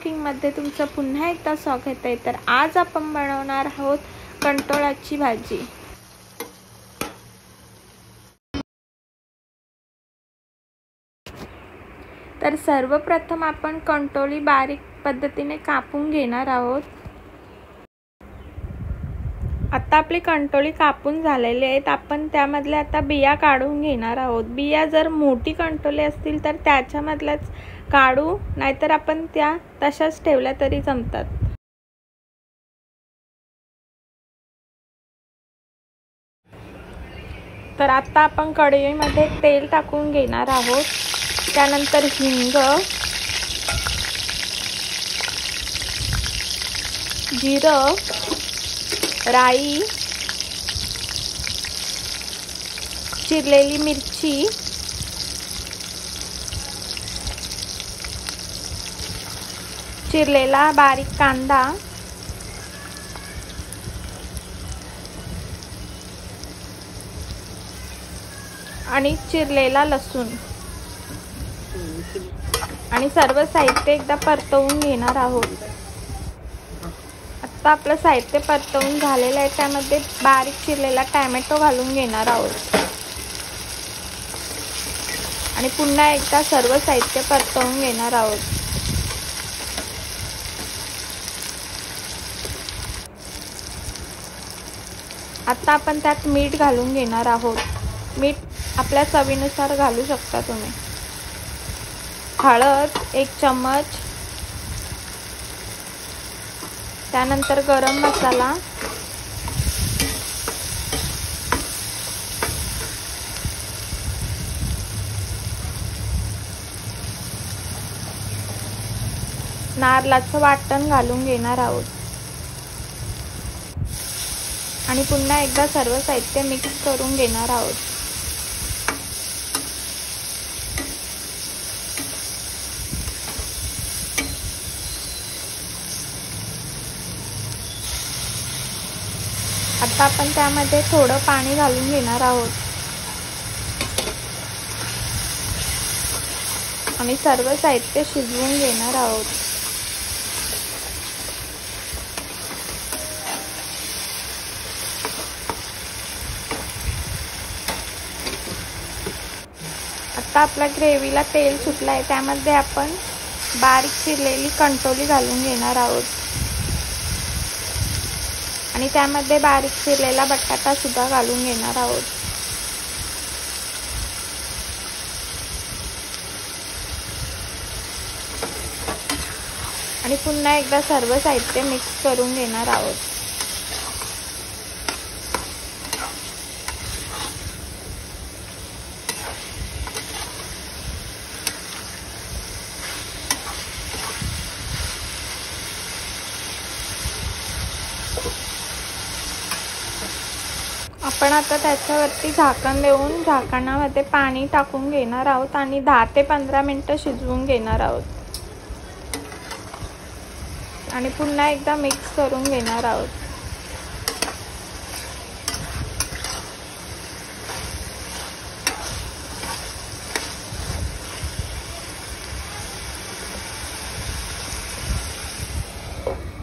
कुकिंगमध्ये तुमचं पुन्हा एकदा स्वागत आहे। तर आज आपण बनवणार आहोत कंटोळाची भाजी। तर सर्वप्रथम आपण कंटोळी बारीक पद्धतीने कापून घेणार आहोत। आता आपली कंटोळी कापून झालेली आहेत। आपण त्यामधल्या आता बिया काढून घेणार आहोत। बिया जर मोठी कंटोळी असतील तर त्याच्यामधल्याच काढू, नाहीतर आपण त्या तशाच ठेवल्या तरी जमतात। तर आता आपण कढईमध्ये तेल टाकून घेणार आहोत। त्यानंतर हिंग, जिरं, राई, चिरलेली मिरची, चिरलेला बारीक कांदा, आणि चिरलेला लसूण आणि सर्व साहित्य एकदा परतवून घेणार आहोत। आता आपलं साहित्य परतवून झालेलं आहे। त्यामध्ये बारीक चिरलेला टोमॅटो घालून घेणार आहोत आणि पुन्हा एकदा सर्व साहित्य परतवून घेणार आहोत। आता आपण त्यात मीठ घालून घेणार आहोत। मीठ आपल्या चवीनुसार घालू शकता तुम्ही। हळद 1 चम्मच, त्यानंतर गरम मसाला, नारळाचं वाटण घालून घेणार आहोत आणि पुन्हा एकदा सर्व साहित्य मिक्स करून घेणार आहोत। आता आपण त्यामध्ये थोडं पाणी घालून घेणार आहोत आणि सर्व साहित्य शिजवून घेणार आहोत। आता आपल्या ग्रेव्हीला तेल सुटलं आहे। त्यामध्ये आपण बारीक चिरलेली कंटोळी घालून घेणार आहोत आणि त्यामध्ये बारीक चिरलेला बटाटा सुद्धा घालून घेणार आहोत। आणि पुन्हा एकदा सर्व साहित्य मिक्स करून घेणार आहोत। आपण आता त्याच्यावरती झाकण देऊन झाकणामध्ये पाणी टाकून घेणार आहोत आणि 10 ते 15 मिनिटं शिजवून घेणार आहोत आणि पुन्हा एकदा मिक्स करून घेणार आहोत।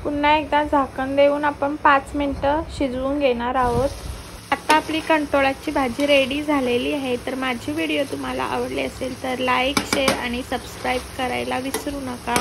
पुन्हा एकदा झाकण देऊन आपण 5 मिनिटं शिजवून घेणार आहोत। आता आपली कंटोळाची भाजी रेडी झालेली आहे। तर माझी व्हिडिओ तुम्हाला आवडली असेल तर लाईक, शेअर आणि सबस्क्राईब करायला विसरू नका।